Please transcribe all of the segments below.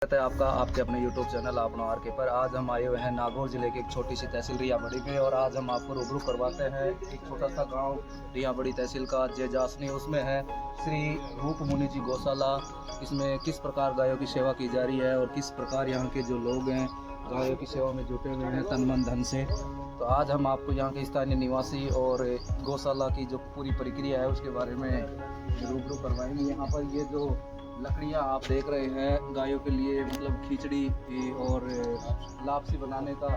स्वागत है आपका आपके अपने YouTube चैनल आपनो आर के पर। आज हम आए हुए हैं नागौर ज़िले की एक छोटी सी तहसील रियाबड़ी पे और आज हम आपको रूबरू करवाते हैं एक छोटा सा गांव रियाबड़ी तहसील का जेजासनी। उसमें है श्री रूप मुनि जी गौशाला। इसमें किस प्रकार गायों की सेवा की जा रही है और किस प्रकार यहाँ के जो लोग हैं गायों की सेवा में जुटे हुए हैं तन मन धन से। तो आज हम आपको यहाँ के स्थानीय निवासी और गौशाला की जो पूरी प्रक्रिया है उसके बारे में रूबरू करवाएंगे। यहाँ पर ये जो लकड़ियाँ आप देख रहे हैं गायों के लिए मतलब खिचड़ी और लापसी बनाने का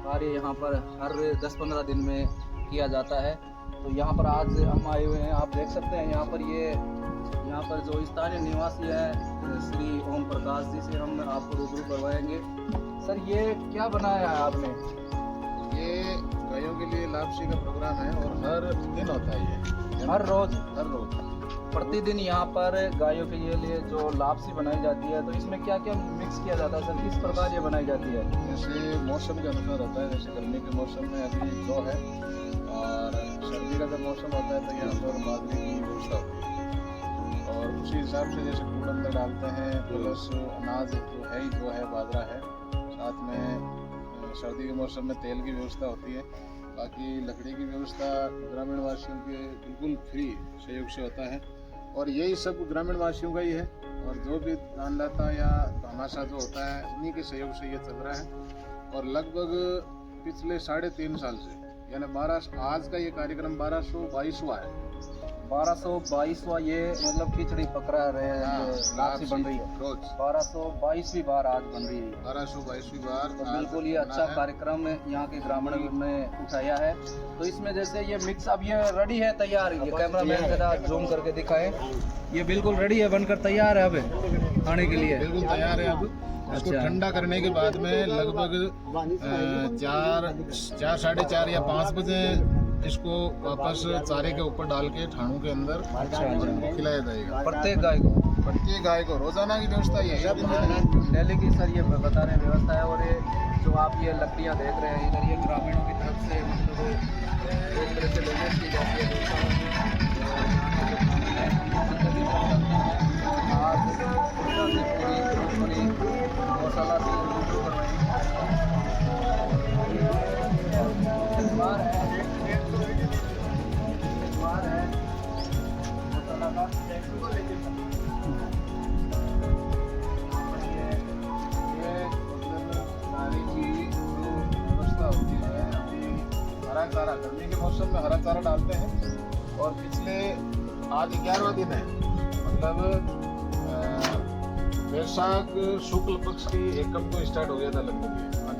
कार्य यहाँ पर हर 10-15 दिन में किया जाता है। तो यहाँ पर आज हम आए हुए हैं, आप देख सकते हैं यहाँ पर जो स्थानीय निवासी है श्री ओम प्रकाश जी से हम आपको रूबरू करवाएंगे। सर ये क्या बनाया है आपने? ये गायों के लिए लापसी का प्रोग्राम है और हर दिन होता है ये हर रोज प्रतिदिन यहाँ पर गायों के लिए जो लापसी बनाई जाती है। तो इसमें क्या क्या मिक्स किया जाता है सर, किस प्रकार ये बनाई जाती है? जैसे मौसम के अनुसार होता है। जैसे गर्मी के मौसम में अभी जो है और सर्दी का जब मौसम होता है तो यहाँ पर बाजरे की व्यवस्था होती है और उसी हिसाब से जैसे कूड़ अंदर डालते हैं प्लस अनाज जो है बाजरा है, साथ में सर्दी के मौसम में तेल की व्यवस्था होती है। बाकी लकड़ी की व्यवस्था ग्रामीण वासियों के बिल्कुल फ्री सहयोग से होता है और यही सब ग्रामीण वासियों का ही है। और जो भी दानदाता या भामाशाह जो होता है उन्हीं के सहयोग से ये चल रहा है। और लगभग पिछले 3.5 साल से यानी आज का ये कार्यक्रम 1222वां है। 1222वां ये मतलब खिचड़ी पकड़ा रहे हैं, लापसी बन रही है रोज 1222वीं बार आज बन रही है। 1222वीं बार। तो बिल्कुल ये अच्छा कार्यक्रम यहाँ के ग्रामीण ने उठाया है। तो इसमें जैसे ये मिक्स अब ये रेडी है, तैयार। ये कैमरा मैन के साथ जूम करके दिखाएं, ये बिल्कुल रेडी है, बनकर तैयार है अब खाने के लिए। बिल्कुल तैयार है। अब इसको ठंडा करने के बाद में लगभग 4, 4:30 या 5 बजे इसको वापस चारे के ऊपर डाल के ठाणों के अंदर खिलाया जाएगा। प्रत्येक गाय को रोजाना की व्यवस्था ये है, डेली की सर ये बता रहे हैं व्यवस्था है। और ये जो आप ये लकड़ियाँ देख रहे हैं इधर ये ग्रामीणों की तरफ से मतलब एक तरह से डोनेट की जाती है। गौशाला से हरा चारा गर्मी के मौसम में हरा चारा डालते हैं। और पिछले आज 11वां दिन है, मतलब वैशाख शुक्ल पक्ष की एकम को स्टार्ट हो गया था लगभग,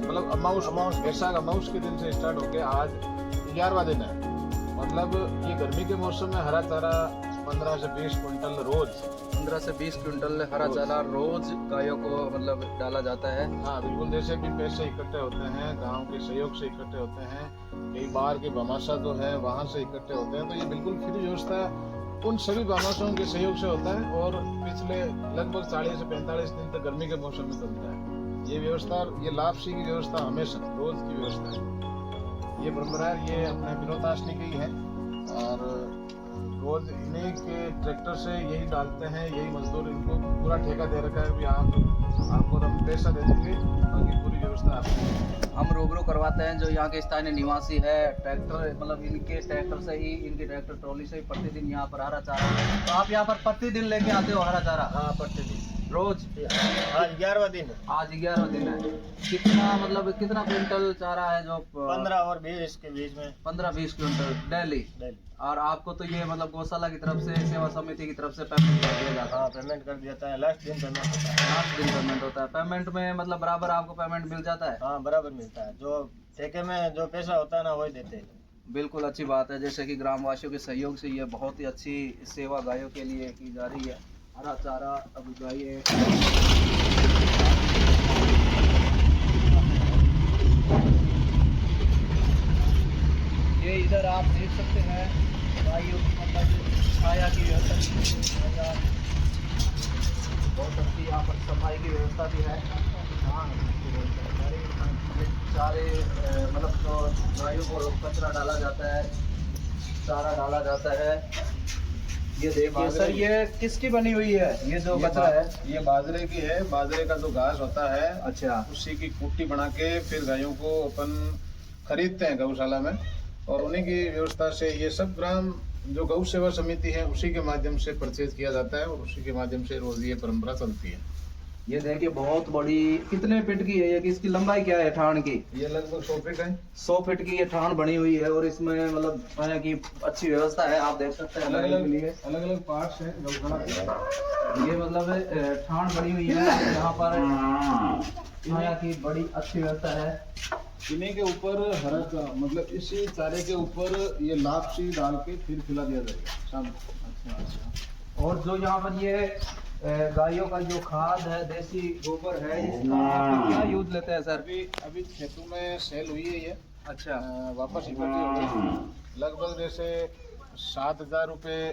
मतलब अमाउस वैशाख अमाउस के दिन से स्टार्ट हो गया, आज 11वां दिन है। मतलब ये गर्मी के मौसम में हरा चारा 15 से 20 क्विंटल रोज, 15 से 20 क्विंटल हरा चारा रोज गायों को मतलब डाला जाता है। हाँ बिल्कुल। जैसे भी पैसे इकट्ठे होते हैं गांव के सहयोग से इकट्ठे होते हैं, कई बार के भामाशाह जो है वहाँ से इकट्ठे होते हैं। तो ये बिल्कुल फ्री व्यवस्था उन सभी भामाशाहों के सहयोग से होता है और पिछले लगभग 40 से 45 दिन तक गर्मी के मौसम में चलता है ये व्यवस्था। ये लापसी की व्यवस्था हमेशा रोज की व्यवस्था है। ये परंपरा ये अपने विनोदाशनी की है और रोज इन्हीं के ट्रैक्टर से यही डालते हैं, यही मजदूर, इनको पूरा ठेका दे रखा है। आपको हम पैसा दे देंगे, बाकी पूरी व्यवस्था आपकी। हम रूबरू करवाते हैं जो यहाँ के स्थानीय निवासी है, ट्रैक्टर मतलब इनके ट्रैक्टर से ही, इनके ट्रैक्टर ट्रॉली से ही प्रतिदिन यहाँ पर हरा चारा। तो आप यहाँ पर प्रतिदिन लेके आते हो हरा चारा? हाँ प्रतिदिन रोज। आज 11वां दिन है। आज 11वां दिन है। कितना मतलब कितना क्विंटल चारा है जो? 15 और 20 के बीच में 15-20 क्विंटल डेली। और आपको तो ये मतलब गौशाला की तरफ से, सेवा समिति की तरफ से पेमेंट कर दिया जाता है? पेमेंट कर दिया जाता है। लास्ट दिन पेमेंट होता है। लास्ट दिन पेमेंट होता है। पेमेंट में मतलब बराबर आपको पेमेंट मिल जाता है? हाँ बराबर मिलता है। जो ठेके में जो पैसा होता है ना वही देते हैं। बिल्कुल अच्छी बात है। जैसे कि ग्रामवासियों के सहयोग से ये बहुत ही अच्छी सेवा गायों के लिए की जा रही है। हरा चारा अब गाय ये इधर आप देख सकते हैं गायों मतलब छाया की व्यवस्था बहुत अच्छी, यहाँ पर सफाई की व्यवस्था भी है। सारे मतलब जो गायों को कचरा डाला जाता है, चारा डाला जाता है, ये देखिए सर, ये किसकी बनी हुई है? ये जो कचरा है ये बाजरे की है। बाजरे का जो घास होता है, अच्छा, उसी की कुट्टी बना के फिर गायों को अपन खरीदते हैं गौशाला में, और उन्हीं की व्यवस्था से ये सब ग्राम जो गौ सेवा समिति है उसी के माध्यम से परचेज किया जाता है, और उसी के माध्यम से रोज ये परंपरा चलती है। ये देखिए बहुत बड़ी, कितने फीट की है ये? इसकी लंबाई क्या है ठाण की? ये लगभग 100 फीट है। 100 फीट की ये ठाण बनी हुई है, और इसमें मतलब है कि अच्छी व्यवस्था है, आप देख सकते हैं अलग लगाने के लिए। अलग पार्ट्स हैं गौशाला के। ये मतलब ठाण बनी हुई है यहाँ पर, यहाँ की बड़ी अच्छी व्यवस्था है। इन्हीं के ऊपर हरा का मतलब इसी चारे के ऊपर ये लापसी डाल के फिर खिला दिया जाएगा शाम को। अच्छा। और जो यहाँ पर ये गायों का जो खाद है, देसी गोबर है, इसका आप क्या यूज लेते हैं सर? अभी खेतों में सेल हुई है ये। अच्छा, वापस इकट्ठी हो गई लगभग जैसे 7,000 रुपये,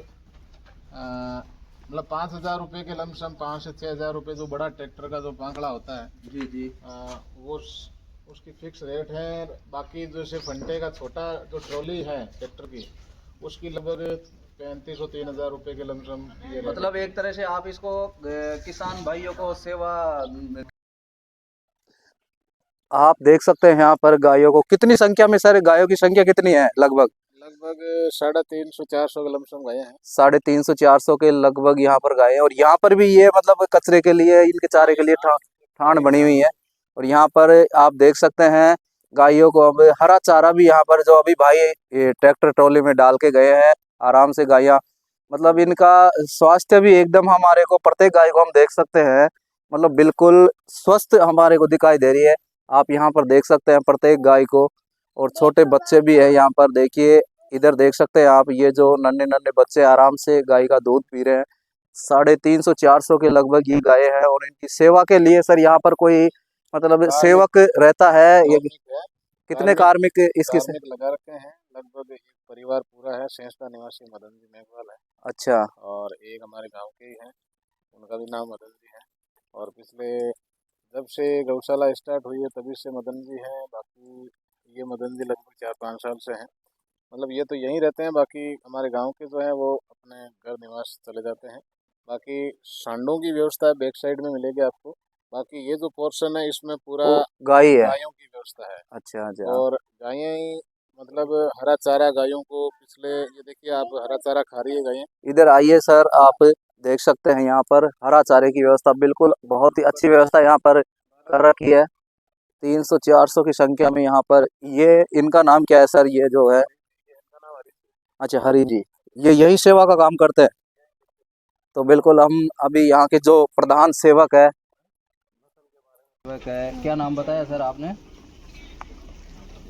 मतलब 5,000 रुपये के लमसम, 5 से 6,000 रुपये जो बड़ा ट्रैक्टर का जो पांकड़ा होता है, जी जी, वो उसकी फिक्स रेट है। बाकी जैसे फंटे का छोटा जो ट्रॉली है ट्रैक्टर की, उसकी लगभग 3,500 3,000 रुपये के लमसम ये रेट। मतलब एक तरह से आप इसको किसान भाइयों को सेवा, आप देख सकते हैं यहाँ पर गायों को कितनी संख्या में, सर गायों की संख्या कितनी है? लगभग 350 400 के लमसम गाय हैं। 350 400 के लगभग यहाँ पर गाय हैं। और यहाँ पर भी ये मतलब कचरे के लिए, इनके चारे के लिए ठाण बनी हुई है। और यहाँ पर आप देख सकते हैं गायों को अब हरा चारा भी यहाँ पर, जो अभी भाई ट्रैक्टर ट्रॉली में डाल के गए हैं, आराम से गायें, मतलब इनका स्वास्थ्य भी एकदम हमारे को, प्रत्येक गाय को हम देख सकते हैं मतलब बिल्कुल स्वस्थ हमारे को दिखाई दे रही है। आप यहाँ पर देख सकते हैं प्रत्येक गाय को, और छोटे बच्चे भी है यहाँ पर, देखिए इधर देख सकते हैं आप, ये जो नन्हे नन्हे बच्चे आराम से गाय का दूध पी रहे हैं। 350 400 के लगभग ये गाय है। और इनकी सेवा के लिए सर यहाँ पर कोई मतलब सेवक रहता है? ये कितने कार्मिक इसके से लगा रखे हैं? लगभग एक परिवार पूरा है। सेंसता निवासी मदन जी मेघवाल है। अच्छा, और एक हमारे गांव के ही हैं, उनका भी नाम मदन जी है। और पिछले जब से गौशाला स्टार्ट हुई है तभी से मदन जी हैं। बाकी ये मदन जी लगभग 4-5 साल से हैं। मतलब ये तो यहीं रहते हैं, बाकी हमारे गांव के जो हैं वो अपने घर निवास चले जाते हैं। बाकी सांडों की व्यवस्था बैक साइड में मिलेगी आपको। बाकी ये जो पोर्शन है इसमें पूरा गाय है, गायों की व्यवस्था है। अच्छा अच्छा। और गायें मतलब हरा चारा गायों को, पिछले ये देखिए आप, हरा चारा खा रही है गायें। इधर आइए सर, आप देख सकते हैं यहाँ पर हरा चारे की व्यवस्था बिल्कुल बहुत ही अच्छी व्यवस्था यहाँ पर कर रखी है। 300 400 की संख्या में यहाँ पर। ये इनका नाम क्या है सर, ये जो है? अच्छा, हरी जी, ये यही सेवा का काम करते हैं। तो बिल्कुल हम अभी यहाँ के जो प्रधान सेवक है, क्या नाम बताया सर आपने?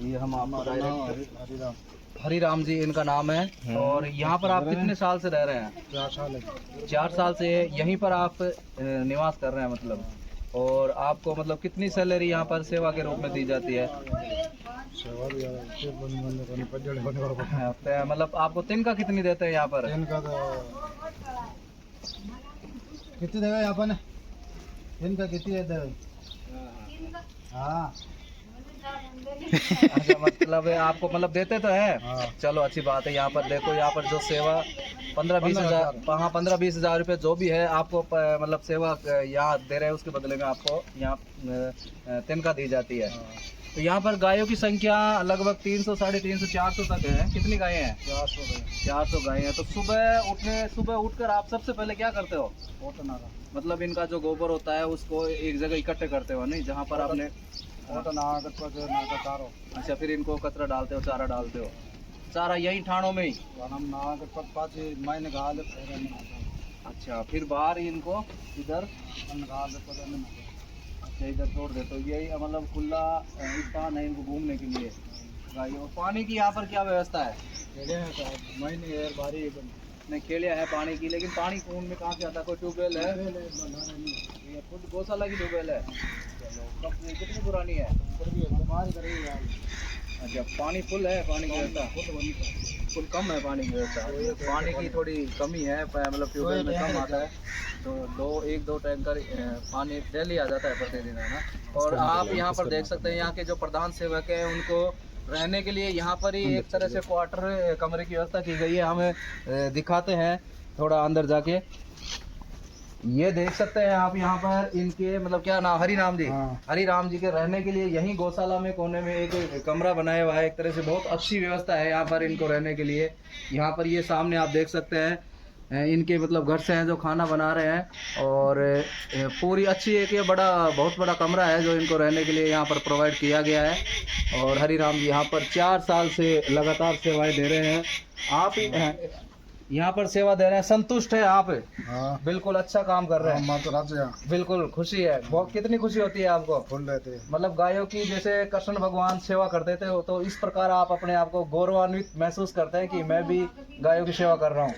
ये हम आपको डायरेक्ट हरिराम जी इनका नाम है। और यहाँ पर आप कितने साल से रह रहे हैं? 4 साल है। 4 साल से यहीं पर आप निवास कर रहे हैं मतलब। और आपको मतलब कितनी सैलरी यहाँ पर सेवा के रूप में दी जाती है? मतलब आपको तिनका कितनी देते हैं यहाँ पर? कितनी देगा यहाँ पर? इनका कितनी देते हैं? हाँ अच्छा, मतलब आपको मतलब देते तो है। हाँ। चलो अच्छी बात है। यहाँ पर देखो, यहाँ पर जो सेवा 15-20 हज़ार, हाँ 15-20 हज़ार रुपये जो भी है आपको मतलब सेवा यहाँ दे रहे हैं, उसके बदले में आपको यहाँ तिनका दी जाती है। तो यहाँ पर गायों की संख्या लगभग 300 350 400 तक है। कितनी गायें हैं? 400 गायें हैं। तो सुबह उठकर आप सबसे पहले क्या करते हो? मतलब इनका जो गोबर होता है उसको एक जगह इकट्ठे करते हो, नहीं जहाँ पर आपने, अच्छा, फिर इनको कचरा डालते हो, चारा डालते हो? चारा यही ठाणों में ही? अच्छा, फिर बाहर इनको इधर, अच्छा इधर छोड़ देते हो। यही मतलब खुला स्थान है इनको घूमने के लिए गायों। पानी की यहाँ पर क्या व्यवस्था है? नहीं, खेलिया है पानी की, लेकिन पानी कौन में कहाँ से आता है? कोई ट्यूबवेल है? ये खुद गौशाला की ट्यूबवेल है। चलो, कब कितनी पुरानी है? अच्छा, पानी फुल है? पानी की व्यवस्था फुल कम है? पानी की व्यवस्था, पानी की थोड़ी कमी है, मतलब ट्यूबवेल में कम आता है। तो 1-2 टैंकर पानी डेली आ जाता है प्रतिदिन, है ना। और आप यहाँ पर देख सकते हैं यहाँ के जो प्रधान सेवक है उनको रहने के लिए यहाँ पर ही एक तरह से क्वार्टर कमरे की व्यवस्था की गई है। हमें दिखाते हैं थोड़ा अंदर जाके ये देख सकते हैं आप यहाँ पर इनके मतलब क्या नाम, हरि राम जी। हाँ। हरि राम जी के रहने के लिए यहीं गौशाला में कोने में एक कमरा बनाया हुआ है। एक तरह से बहुत अच्छी व्यवस्था है यहाँ पर इनको रहने के लिए। यहाँ पर ये सामने आप देख सकते हैं इनके मतलब घर से हैं जो खाना बना रहे हैं। और पूरी अच्छी एक ये बड़ा बहुत बड़ा कमरा है जो इनको रहने के लिए यहाँ पर प्रोवाइड किया गया है। और हरि राम जी यहाँ पर 4 साल से लगातार सेवाएं दे रहे हैं। आप यहाँ पर सेवा दे रहे हैं, संतुष्ट है आप? हाँ, बिल्कुल अच्छा काम कर रहे हैं। माता राजा बिल्कुल खुशी है बहुत। कितनी खुशी होती है आपको? फुल रहते हैं। मतलब गायों की जैसे कृष्ण भगवान सेवा करते थे तो इस प्रकार आप अपने आप को गौरवान्वित महसूस करते हैं कि मैं भी गायों की सेवा कर रहा हूँ।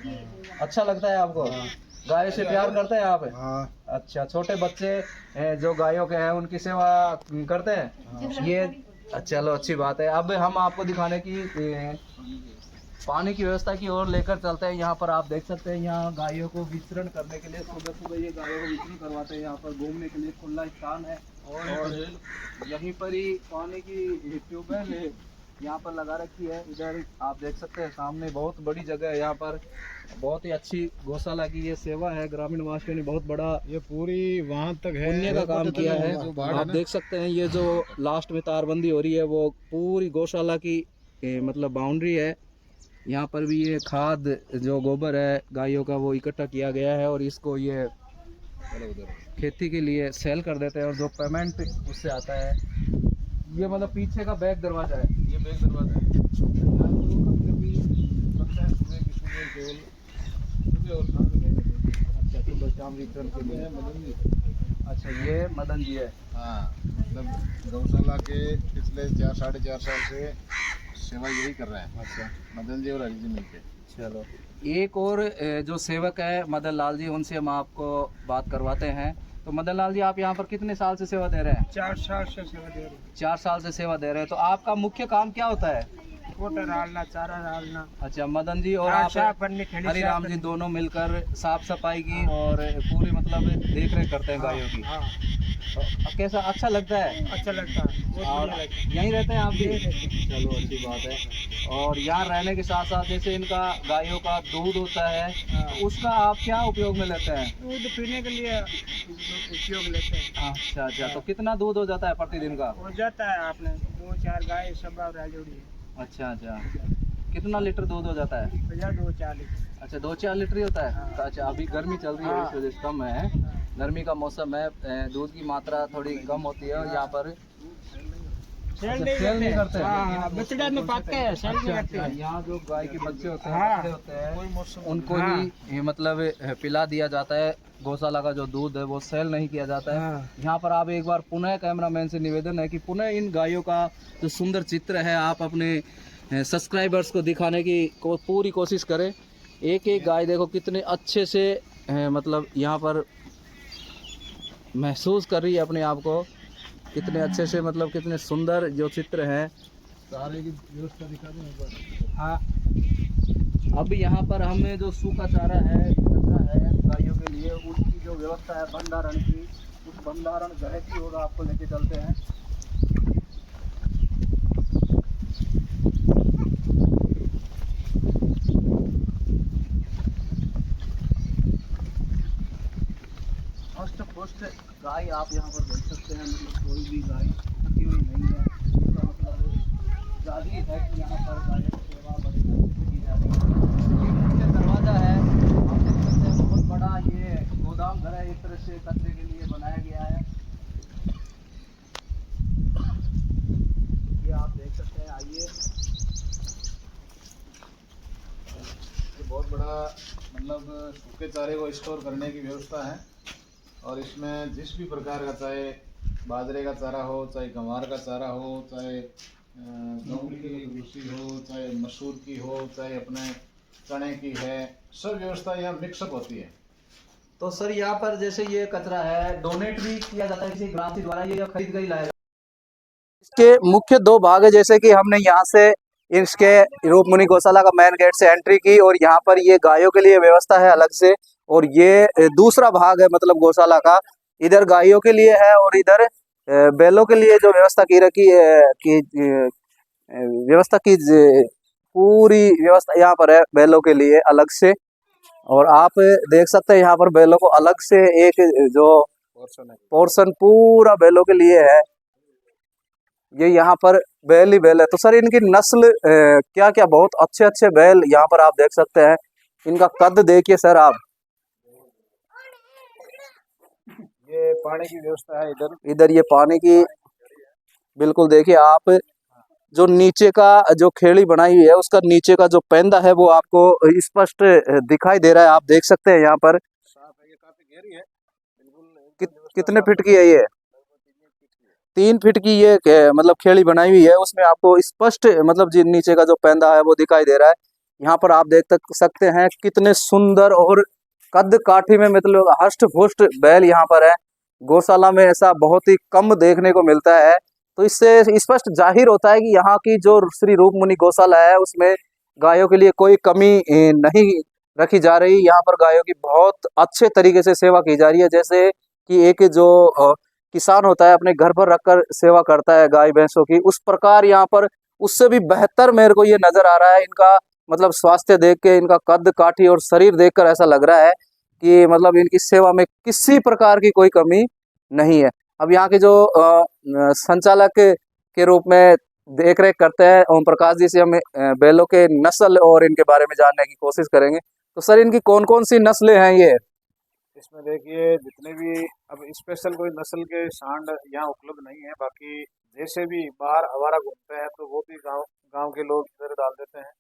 अच्छा लगता है आपको? गायों से प्यार करते हैं आप? हाँ। अच्छा, छोटे बच्चे जो गायों के हैं उनकी सेवा करते हैं ये? चलो अच्छी बात है। अब हम आपको दिखाने की पानी की व्यवस्था की ओर लेकर चलते हैं। यहाँ पर आप देख सकते हैं यहाँ गायों को विचरण करने के लिए सुबह सुबह ये गायों को विचरण करवाते हैं। यहाँ पर घूमने के लिए खुला स्थान है और यहीं पर ही पानी की ट्यूबवेल यहाँ पर लगा रखी है। इधर आप देख सकते हैं सामने बहुत बड़ी जगह है। यहाँ पर बहुत ही अच्छी गौशाला की ये सेवा है। ग्रामीण वासियों ने बहुत बड़ा ये पूरी वहाँ तक है, पुण्य का काम किया है। आप देख सकते हैं ये जो लास्ट में तारबंदी हो रही है वो पूरी गौशाला की मतलब बाउंड्री है। यहाँ पर भी ये खाद जो गोबर है गायों का वो इकट्ठा किया गया है और इसको ये खेती के लिए सेल कर देते हैं और जो पेमेंट उससे आता है ये मतलब पीछे का बैक दरवाजा है। ये बैक दरवाजा है। अच्छा, सुबह शाम वितरण के लिए। अच्छा, ये मदन जी है। हाँ, मतलब गौशाला के पिछले 4-4.5 साल से सेवा यही कर रहे हैं। अच्छा, मदन जी और हरि जी मिलके। चलो एक और जो सेवक है मदन लाल जी, उनसे हम आपको बात करवाते हैं। तो मदन लाल जी, आप यहाँ पर कितने साल से सेवा दे रहे हैं? 4 साल से सेवा दे रहे हैं। 4 साल से सेवा दे रहे हैं। तो आपका मुख्य काम क्या होता है? कोटा डालना, चारा डालना। अच्छा, मदन जी और हाँ, आप साफ करनी, थैली हरि साफ राम जी करनी। दोनों मिलकर साफ सफाई की और पूरी मतलब देख रेख करते हैं गायों की। हाँ, तो कैसा अच्छा लगता है? अच्छा लगता है, बहुत और बढ़िया लगता है। यहीं रहते हैं आप भी? चलो अच्छी बात है। और यहाँ रहने के साथ साथ जैसे इनका गायों का दूध होता है तो उसका आप क्या उपयोग में लेते हैं? दूध पीने के लिए उपयोग लेते हैं। अच्छा, तो कितना दूध हो जाता है प्रतिदिन का? हो जाता है आपने 2-4 गाय सब जोड़ी है। अच्छा, कितना लीटर दूध हो जाता है? 2-4 लीटर। अच्छा, 2-4 लीटर ही होता है। तो अच्छा, अभी गर्मी चल रही है इस वजह से कम है। गर्मी का मौसम है, दूध की मात्रा थोड़ी कम होती है और यहाँ पर सेल नहीं करते हैं। हाँ, बछड़ा में पाते हैं, सेल नहीं करते हैं। यहाँ जो गाय के बच्चे होते हैं, हाँ। बच्चे होते हैं उनको ही ये मतलब पिला दिया जाता है। गौशाला का जो दूध है वो सेल नहीं किया जाता है। हाँ। यहाँ पर आप एक बार पुनः कैमरामैन से निवेदन है कि पुनः इन गायों का जो सुंदर चित्र है आप अपने सब्सक्राइबर्स को दिखाने की पूरी कोशिश करें। एक एक गाय देखो कितने अच्छे से मतलब यहाँ पर महसूस कर रही है अपने आप को, कितने अच्छे से मतलब कितने सुंदर जो चित्र हैं। सारे की व्यवस्था दिखा दें एक बार। हाँ, अब यहाँ पर हमें जो सूखा चारा है, कचरा है गायों के लिए, उसकी जो व्यवस्था है भंडारण की, उस भंडारण घर की ओर आपको लेके चलते हैं। हष्ट पुष्ट गाय आप यहाँ पर देख सकते हैं। मतलब कोई भी गाय थकी हुई नहीं है। इसका मतलब जाहिर है कि यहाँ पर गाय की सेवा बड़ी अच्छे से की जा रही है। ये मुख्य दरवाजा है, आप देख सकते हैं बहुत बड़ा ये गोदाम घर है, इस तरह से कचरे के लिए बनाया गया है। ये आप देख सकते हैं। आइए, ये बहुत बड़ा मतलब सूखे चारे को स्टोर करने की व्यवस्था है और इसमें जिस भी प्रकार का, चाहे बाजरे का चारा हो, चाहे गंवार का चारा हो, चाहे गेहूं की भूसी हो, चाहे मसूर की हो, चाहे अपने चने की है, सब व्यवस्था यहाँ मिक्सअप होती है। तो सर यहाँ पर जैसे ये कचरा है डोनेट भी किया जाता है किसी ग्राहक द्वारा, ये खरीद कर ही लाया? इसके मुख्य 2 भाग है, जैसे कि हमने यहाँ से इसके रूपमुनि गौशाला का मेन गेट से एंट्री की और यहाँ पर ये गायों के लिए व्यवस्था है अलग से, और ये दूसरा भाग है मतलब गौशाला का, इधर गायों के लिए है और इधर बैलों के लिए जो व्यवस्था की रखी की व्यवस्था की पूरी व्यवस्था यहाँ पर है बैलों के लिए अलग से। और आप देख सकते हैं यहाँ पर बैलों को अलग से एक जो पोर्शन है। पोर्शन पूरा बैलों के लिए है, ये यहाँ पर बैल ही बैल है। तो सर इनकी नस्ल क्या क्या, बहुत अच्छे अच्छे बैल यहाँ पर आप देख सकते हैं। इनका कद देखिए सर आप, ये पानी की व्यवस्था है इधर। इधर ये पानी की बिल्कुल देखिए आप, जो नीचे का जो खेड़ी बनाई हुई है उसका नीचे का जो पैंदा है वो आपको स्पष्ट दिखाई दे रहा है, आप देख सकते हैं यहाँ पर। साफ है, ये काफी गहरी है, बिल्कुल एकदम व्यवस्था कितने साफ फीट है। की है ये? लगभग 3 फीट की है। 3 फीट की ये मतलब खेड़ी बनाई हुई है, उसमें आपको स्पष्ट मतलब जी नीचे का जो पैंदा है वो दिखाई दे रहा है। यहाँ पर आप देख सकते हैं कितने सुंदर और कद काठी में मतलब हष्ट पुष्ट बैल यहाँ पर है। गौशाला में ऐसा बहुत ही कम देखने को मिलता है। तो इससे स्पष्ट जाहिर होता है कि यहाँ की जो श्री रूप मुनि गौशाला है उसमें गायों के लिए कोई कमी नहीं रखी जा रही। यहाँ पर गायों की बहुत अच्छे तरीके से सेवा की जा रही है, जैसे कि एक जो किसान होता है अपने घर पर रखकर सेवा करता है गाय भैंसों की, उस प्रकार यहाँ पर उससे भी बेहतर मेरे को ये नजर आ रहा है। इनका मतलब स्वास्थ्य देख के, इनका कद काठी और शरीर देखकर ऐसा लग रहा है कि मतलब इनकी सेवा में किसी प्रकार की कोई कमी नहीं है। अब यहाँ के जो संचालक के रूप में देख रेख करते हैं ओम प्रकाश जी से हम बैलों के नस्ल और इनके बारे में जानने की कोशिश करेंगे। तो सर इनकी कौन कौन सी नस्लें हैं ये? इसमें देखिए जितने भी, अब स्पेशल कोई नस्ल के सांड यहाँ उपलब्ध नहीं है, बाकी जैसे भी बाहर आवारा घूमते हैं तो वो भी गांव गांव के लोग इधर डाल देते हैं,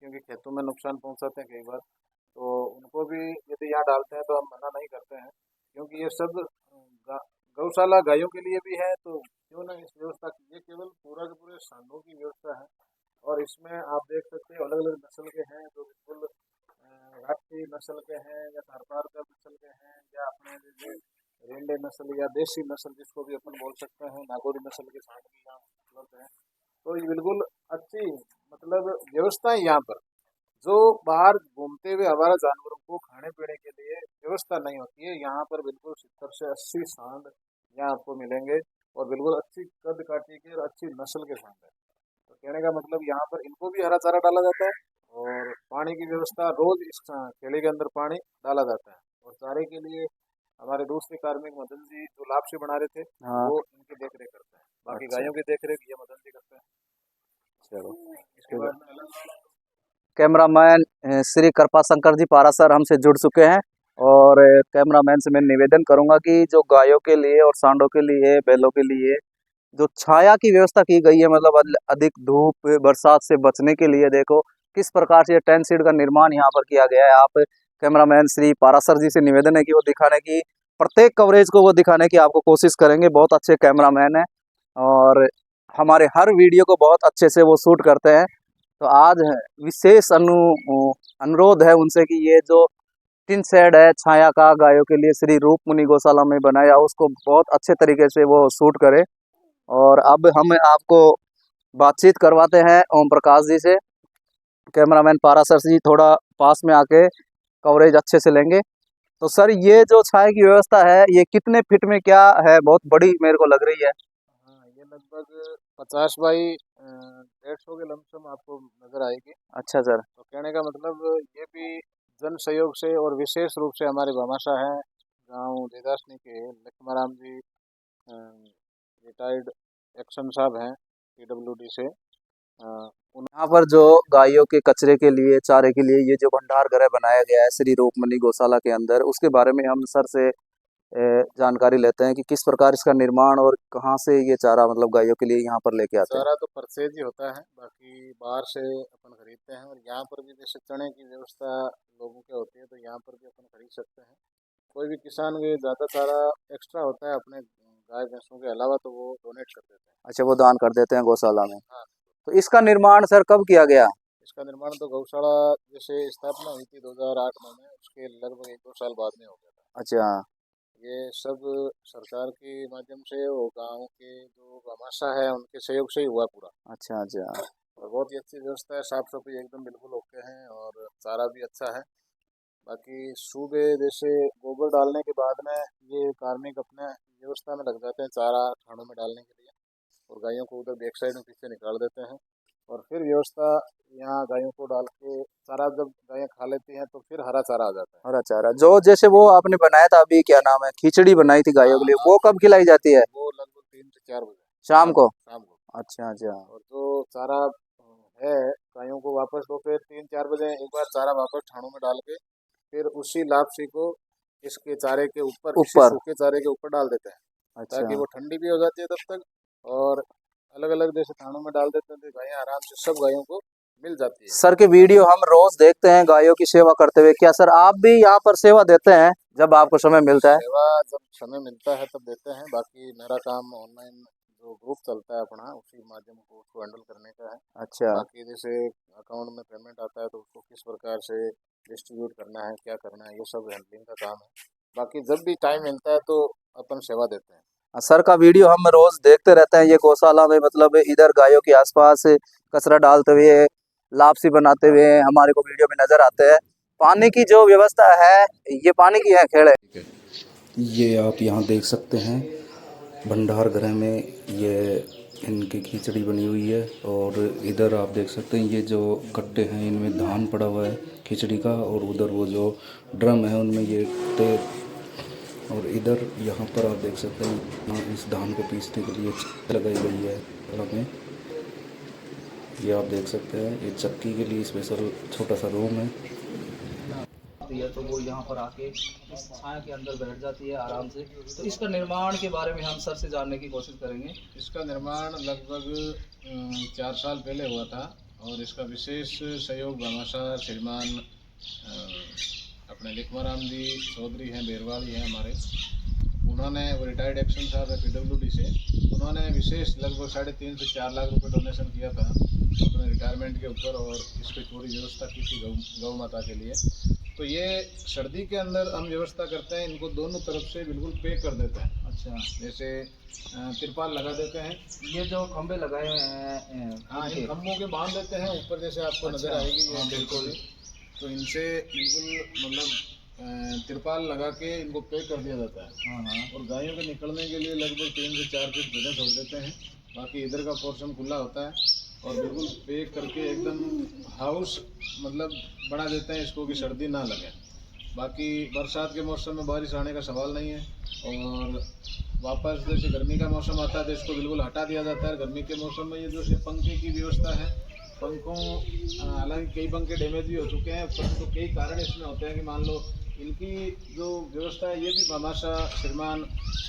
क्योंकि खेतों में नुकसान पहुंचाते हैं कई बार। तो उनको भी यदि यहाँ डालते हैं तो हम मना नहीं करते हैं, क्योंकि ये सब गौशाला गायों के लिए भी है, तो क्यों ना इस व्यवस्था की। ये केवल पूरा के पूरे सांडों की व्यवस्था है, और इसमें आप देख सकते हैं अलग अलग नस्ल के हैं, जो बिल्कुल राठी नस्ल के हैं, या थारपार का नस्ल के हैं, या अपने जैसे रेंडे नस्ल या देसी नस्ल जिसको भी अपन बोल सकते हैं, नागौरी नस्ल के सांड भी यहाँ उपलब्ध हैं। तो ये बिल्कुल अच्छी मतलब व्यवस्था है यहाँ पर। जो बाहर घूमते हुए हमारा जानवरों को खाने पीने के लिए व्यवस्था नहीं होती है, यहाँ पर बिल्कुल 70 से 80 सांड यहाँ आपको मिलेंगे, और बिल्कुल अच्छी कद काठी के और अच्छी नस्ल के सांड है। तो कहने का मतलब यहाँ पर इनको भी हरा चारा डाला जाता है, और पानी की व्यवस्था रोज इस खेड़ी के अंदर पानी डाला जाता है। और चारे के लिए हमारे दूसरे कार्मिक मदन जी जो लापसी बना रहे थे, हाँ। वो इनकी देख रेख करते हैं। बाकी अच्छा। गायों की देख रेख ये मदन जी करते हैं। चलो इसके ठीक है। बाद में अलग कैमरामैन श्री कृपा शंकर जी पारासर हमसे जुड़ चुके हैं, और कैमरामैन से मैं निवेदन करूंगा कि जो गायों के लिए और सांडों के लिए, बैलों के लिए जो छाया की व्यवस्था की गई है, मतलब अधिक धूप बरसात से बचने के लिए देखो किस प्रकार से टेंट सीट का निर्माण यहाँ पर किया गया है। आप कैमरामैन श्री पारासर जी से निवेदन है कि वो दिखाने की, प्रत्येक कवरेज को वो दिखाने की आपको कोशिश करेंगे। बहुत अच्छे कैमरामैन हैं और हमारे हर वीडियो को बहुत अच्छे से वो शूट करते हैं। तो आज विशेष अनुरोध है उनसे कि ये जो टिन शेड है छाया का गायों के लिए श्री रूप मुनि गौशाला में बनाया, उसको बहुत अच्छे तरीके से वो शूट करे। और अब हम आपको बातचीत करवाते हैं ओम प्रकाश जी से। कैमरामैन पारासर जी थोड़ा पास में आके कवरेज अच्छे से लेंगे। तो सर ये जो छाया की व्यवस्था है ये कितने फीट में क्या है? बहुत बड़ी मेरे को लग रही है। हाँ, ये लगभग 50 बाई 150 के लमसम आपको नजर आएगी। अच्छा सर। तो कहने का मतलब ये भी जन सहयोग से, और विशेष रूप से हमारे भामाशाह हैं गांव देदासनी के लक्ष्माराम जी, रिटायर्ड एक्शन साहब हैं PWD से। यहाँ पर जो गायों के कचरे के लिए, चारे के लिए ये जो भंडार गृह बनाया गया है श्री रूपमणी गौशाला के अंदर, उसके बारे में हम सर से जानकारी लेते हैं कि किस प्रकार इसका निर्माण और कहाँ से ये चारा मतलब गायों के लिए यहाँ पर लेके आते हैं। चारा तो परचेज ही होता है, बाकी बाहर से अपन खरीदते हैं। और यहाँ पर भी जैसे चने की व्यवस्था लोगों के होती है, तो यहाँ पर भी अपन खरीद सकते हैं। कोई भी किसान के ज़्यादा चारा एक्स्ट्रा होता है अपने गाय भैंसों के अलावा, तो वो डोनेट कर देते हैं। अच्छा, वो दान कर देते हैं गौशाला में। हाँ, तो इसका निर्माण सर कब किया गया? इसका निर्माण तो गौशाला जैसे स्थापना हुई थी 2008 में, उसके लगभग 1-2 साल बाद में हो गया था। अच्छा। ये सब सरकार के माध्यम से और गांव के जो भामाशाह है उनके सहयोग से ही हुआ पूरा। अच्छा अच्छा। और बहुत ही अच्छी व्यवस्था है, साफ सफाई एकदम बिल्कुल ओके हैं, और चारा भी अच्छा है। बाकी सुबह जैसे गोबर डालने के बाद में ये कार्मिक अपने व्यवस्था में लग जाते हैं चारा खानों में डालने के लिए, और गायों को उधर बैक साइड में पीछे निकाल देते हैं, और फिर व्यवस्था यहाँ गायों को डाल के चारा जब गायें खा लेती हैं तो फिर हरा चारा आ जाता है। हरा चारा जो जैसे वो आपने बनाया था अभी, क्या नाम है, खिचड़ी बनाई थी गायों के लिए, वो कब खिलाई जाती है? वो लगभग 3 से 4 बजे शाम को? शाम को। अच्छा अच्छा। और जो चारा है गायों को वापस तो फिर 3-4 बजे एक बार चारा वापस ठाणों में डाल के फिर उसी लापसी को इसके चारे के ऊपर इसी ऊपर? सूखे चारे के ऊपर डाल देते हैं अच्छा। ताकि वो ठंडी भी हो जाती है तब तक। और अलग अलग जैसे थानों में डाल देते हैं तो गायें आराम से सब गायों को मिल जाती है। सर के वीडियो हम रोज देखते हैं गायों की सेवा करते हुए, क्या सर आप भी यहाँ पर सेवा देते हैं जब आपको समय मिलता है? सेवा जब समय मिलता है तब देते हैं, बाकी मेरा काम ऑनलाइन जो ग्रुप चलता है अपना उसी माध्यम को उसको हैंडल करने का है। अच्छा। बाकी जैसे अकाउंट में पेमेंट आता है तो उसको किस प्रकार से डिस्ट्रीब्यूट करना है, क्या करना है, ये सब हैंडलिंग का काम है। बाकी जब भी टाइम मिलता है तो अपन सेवा देते हैं। सर का वीडियो हम रोज देखते रहते हैं, ये गौशाला में मतलब इधर गायों के आसपास कचरा डालते हुए, लापसी बनाते हुए हमारे को वीडियो में नजर आते हैं। पानी की जो व्यवस्था है, ये पानी की है खेड़ है। ये आप यहाँ देख सकते हैं भंडार गृह में ये इनकी खिचड़ी बनी हुई है, और इधर आप देख सकते हैं ये जो कट्टे हैं इनमें धान पड़ा हुआ है खिचड़ी का, और उधर वो जो ड्रम है उनमें ये तेल, और इधर यहाँ पर आप देख सकते हैं इस धान को पीसने के लिए लगाई गई है में। ये आप देख सकते हैं ये चक्की के लिए स्पेशल छोटा सा रूम है। तो वो यहाँ पर आके इस छाया के अंदर बैठ जाती है आराम से। तो इसका निर्माण के बारे में हम सर से जानने की कोशिश करेंगे। इसका निर्माण लगभग 4 साल पहले हुआ था और इसका विशेष सहयोग भामाशाह श्रीमान अपने लिखमाराम जी चौधरी हैं, बेरवाली हैं हमारे, उन्होंने वो रिटायर्ड एक्शन साहब है PWD से, उन्होंने विशेष लगभग 3.5 से 4 लाख रुपए डोनेशन किया था अपने रिटायरमेंट के ऊपर और इसकी पूरी व्यवस्था की थी गौ माता के लिए। तो ये सर्दी के अंदर हम व्यवस्था करते हैं, इनको दोनों तरफ से बिल्कुल पैक कर देते हैं। अच्छा, जैसे तिरपाल लगा देते हैं। ये जो खंबे लगाए हुए हैं, हाँ, इन खंभों के बांध देते हैं ऊपर, जैसे आपको नजर आएगी ये। हाँ, बिल्कुल। तो इनसे बिल्कुल मतलब तिरपाल लगा के इनको पैक कर दिया जाता है। हाँ। और गायों के निकलने के लिए लगभग 3 से 4 फीट जगह छोड़ देते हैं, बाकी इधर का पोर्शन खुला होता है और बिल्कुल पैक करके एकदम हाउस मतलब बना देते हैं इसको कि सर्दी ना लगे। बाकी बरसात के मौसम में बारिश आने का सवाल नहीं है, और वापस जैसे गर्मी का मौसम आता है तो इसको बिल्कुल हटा दिया जाता है। गर्मी के मौसम में ये जो पंखे की व्यवस्था है, पंखों हालांकि कई पंखे डैमेज भी हो चुके हैं, परंतु कई कारण इसमें होते हैं कि मान लो इनकी जो व्यवस्था है ये भी भामाशाह श्रीमान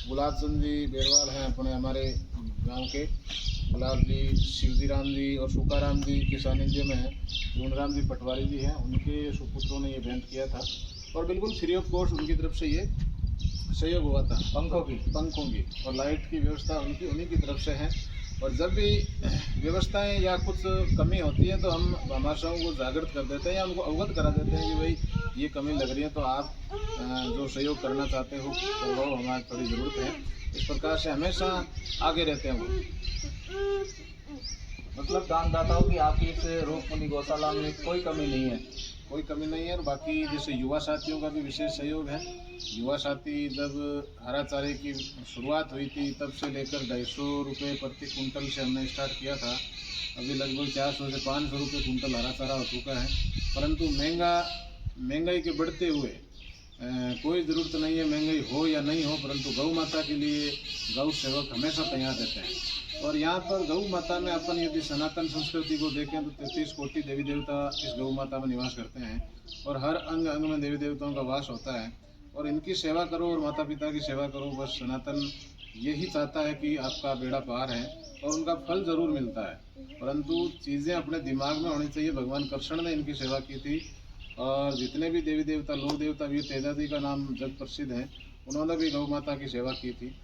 गुलाब चंद जी बेरवाल हैं अपने हमारे गांव के, गुलाब जी, शिवजी राम जी और सुकाराम जी के सानिध्य में है, जूनराम जी पटवारी जी हैं, उनके सुपुत्रों ने ये भेंट किया था और बिल्कुल फ्री ऑफ कॉस्ट उनकी तरफ से ये सहयोग हुआ था। पंखों की और लाइट की व्यवस्था उन्हीं की तरफ से है। और जब भी व्यवस्थाएं या कुछ कमी होती है तो हम भामाशाहों को जागृत कर देते हैं या उनको अवगत करा देते हैं कि भाई ये कमी लग रही है तो आप जो सहयोग करना चाहते हो तो वो हमारी थोड़ी ज़रूरत है। इस प्रकार से हमेशा आगे रहते हैं वो। मतलब दानदाताओं की आपकी इस रूपकुंडी गौशाला में कोई कमी नहीं है? कोई कमी नहीं है। और बाकी जैसे युवा साथियों का भी विशेष सहयोग है। युवा साथी जब हरा चारे की शुरुआत हुई थी तब से लेकर 250 रुपये प्रति कुंटल से हमने स्टार्ट किया था, अभी लगभग 400 से 500 रुपये कुंटल हरा चारा हो चुका है। परंतु महंगाई के बढ़ते हुए कोई ज़रूरत नहीं है महंगाई हो या नहीं हो, परंतु गौ माता के लिए गौ सेवक हमेशा तैयार रहते हैं। और यहाँ पर गौ माता में अपन यदि सनातन संस्कृति को देखें तो 33 कोटि देवी देवता इस गौ माता में निवास करते हैं और हर अंग अंग में देवी देवताओं का वास होता है और इनकी सेवा करो और माता पिता की सेवा करो। बस सनातन यही चाहता है कि आपका बेड़ा पार है और उनका फल ज़रूर मिलता है, परंतु चीज़ें अपने दिमाग में होनी चाहिए। भगवान कृष्ण ने इनकी सेवा की थी और जितने भी देवी देवता लोक देवता वीर तेजाजी का नाम जग प्रसिद्ध है, उन्होंने भी गौ माता की सेवा की थी।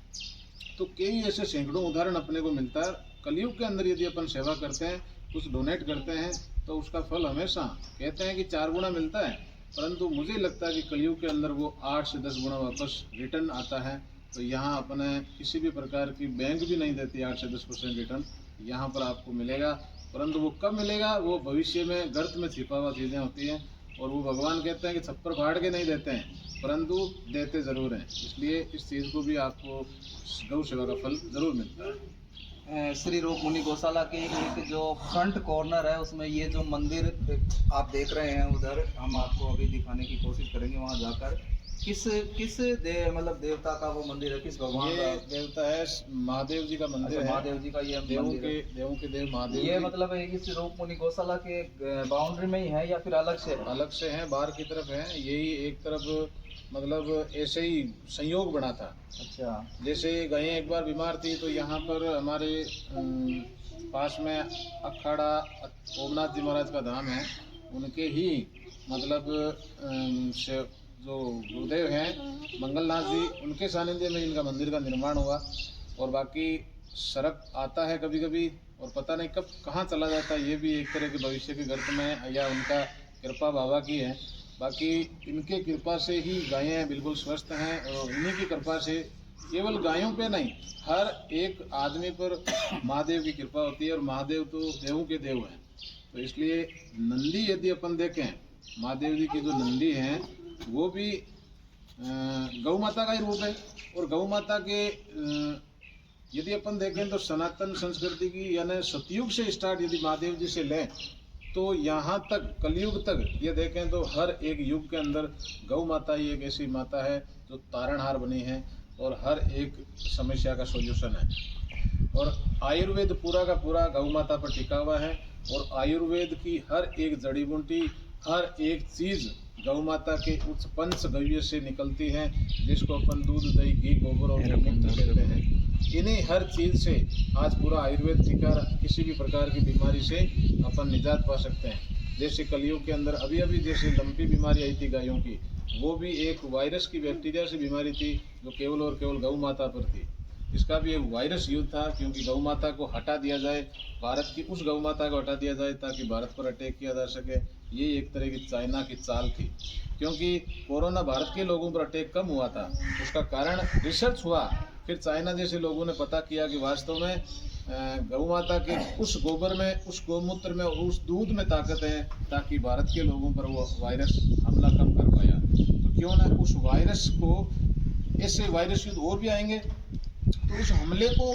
तो कई ऐसे सैकड़ों उदाहरण अपने को मिलता है। कलयुग के अंदर यदि अपन सेवा करते हैं, कुछ डोनेट करते हैं तो उसका फल हमेशा कहते हैं कि 4 गुना मिलता है, परंतु मुझे लगता है कि कलयुग के अंदर वो 8 से 10 गुना वापस रिटर्न आता है। तो यहाँ अपने किसी भी प्रकार की बैंक भी नहीं देती 8 से 10% रिटर्न, यहाँ पर आपको मिलेगा। परंतु वो कब मिलेगा वो भविष्य में गर्त में छिपा हुआ चीज़ें होती हैं और वो भगवान कहते हैं कि छप्पर फाड़ के नहीं देते हैं, परंतु देते ज़रूर हैं। इसलिए इस चीज़ को भी आपको गौ सेवा का फल ज़रूर मिलता है। श्री रूप मुनि गौशाला के एक जो फ्रंट कॉर्नर है उसमें ये जो मंदिर आप देख रहे हैं उधर, हम आपको अभी दिखाने की कोशिश करेंगे वहाँ जाकर। किस किस मतलब देवता का वो मंदिर है, किस भगवान ये का? देवता है महादेव जी का मंदिर अच्छा, है। महादेव जी का ये देवों मंदिर है। के देव महादेव ये जी मतलब है इस रूप मुनि गौशाला के बाउंड्री में ही है या फिर अलग से है? अलग से हैं, बाहर की तरफ है। यही एक तरफ मतलब ऐसे ही संयोग बना था। अच्छा, जैसे गए एक बार बीमार थी तो यहाँ पर हमारे पास में अखाड़ा ओमनाथ जी महाराज का धाम है, उनके ही मतलब जो गुरुदेव हैं मंगलनाथ जी, उनके सानिध्य में इनका मंदिर का निर्माण हुआ। और बाकी सड़क आता है कभी कभी और पता नहीं कब कहाँ चला जाता है, ये भी एक तरह के भविष्य के गर्त में या उनका कृपा बाबा की है। बाकी इनके कृपा से ही गायें बिल्कुल स्वस्थ हैं और इन्हीं की कृपा से केवल गायों पे नहीं हर एक आदमी पर महादेव की कृपा होती है। और महादेव तो देवों के देव हैं, तो इसलिए नंदी यदि अपन देखें, महादेव जी की जो नंदी हैं वो भी गौ माता का ही रूप है। और गौ माता के यदि अपन देखें तो सनातन संस्कृति की यानी सतयुग से स्टार्ट यदि महादेव जी से लें तो यहाँ तक कलयुग तक ये देखें तो हर एक युग के अंदर गौ माता ही एक ऐसी माता है जो तारणहार बनी है और हर एक समस्या का सॉल्यूशन है। और आयुर्वेद पूरा का पूरा गौ माता पर टिका हुआ है। और आयुर्वेद की हर एक जड़ी बूटी, हर एक चीज़ गौ माता के उस पंच गव्य से निकलती है, जिसको अपन दूध, दही, घी, गोबर और मूत्र कहते हैं। इन्हीं हर चीज़ से आज पूरा आयुर्वेद टिका, किसी भी प्रकार की बीमारी से अपन निजात पा सकते हैं। जैसे कलयुग के अंदर अभी अभी जैसे लंपी बीमारी आई थी गायों की, वो भी एक वायरस की बैक्टीरिया से बीमारी थी जो केवल और केवल गौ माता पर थी। इसका भी एक वायरस युद्ध था, क्योंकि गौ माता को हटा दिया जाए, भारत की उस गौ माता को हटा दिया जाए ताकि भारत पर अटैक किया जा सके। ये एक तरह की चाइना की चाल थी, क्योंकि कोरोना भारत के लोगों पर अटैक कम हुआ था। उसका कारण रिसर्च हुआ, फिर चाइना जैसे लोगों ने पता किया कि वास्तव में गौ माता के उस गोबर में, उस गौमूत्र में, उस दूध में ताकत है, ताकि भारत के लोगों पर वो वायरस हमला कम कर पाया। तो क्यों ना उस वायरस को, ऐसे वायरस युद्ध और भी आएंगे, तो उस हमले को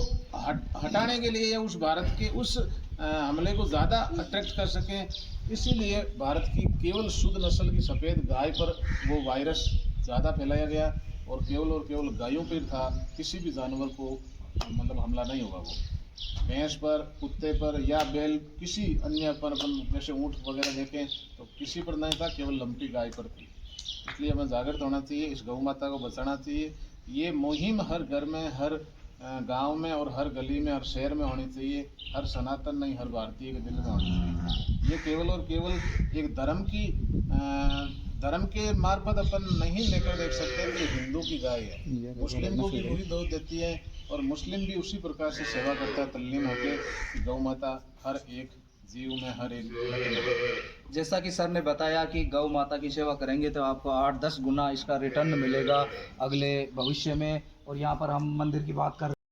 हटाने के लिए या उस भारत के उस हमले को ज़्यादा अट्रैक्ट कर सकें, इसीलिए भारत की केवल शुद्ध नस्ल की सफ़ेद गाय पर वो वायरस ज़्यादा फैलाया गया। और केवल गायों पर था, किसी भी जानवर को मतलब हमला नहीं होगा। वो भैंस पर, कुत्ते पर या बैल, किसी अन्य पर, अपन जैसे ऊँट वगैरह देखें तो किसी पर नहीं था, केवल लंपी गाय पर थी। इसलिए हमें जागृत होना चाहिए, इस गौ माता को बचाना चाहिए। ये मुहिम हर घर में, हर गांव में और हर गली में, हर शहर में होनी चाहिए। हर सनातन नहीं, हर भारतीय के दिल में होनी चाहिए। ये केवल और केवल एक धर्म के मार्फत अपन नहीं लेकर देख सकते कि हिंदू की गाय है, मुस्लिम को भी वही दूध देती है और मुस्लिम भी उसी प्रकार से सेवा करता है तल्लीन होकर। गौ माता हर एक जीव में, हर एक, जैसा कि सर ने बताया कि गौ माता की सेवा करेंगे तो आपको 8-10 गुना इसका रिटर्न मिलेगा अगले भविष्य में। और यहाँ पर हम मंदिर की बात कर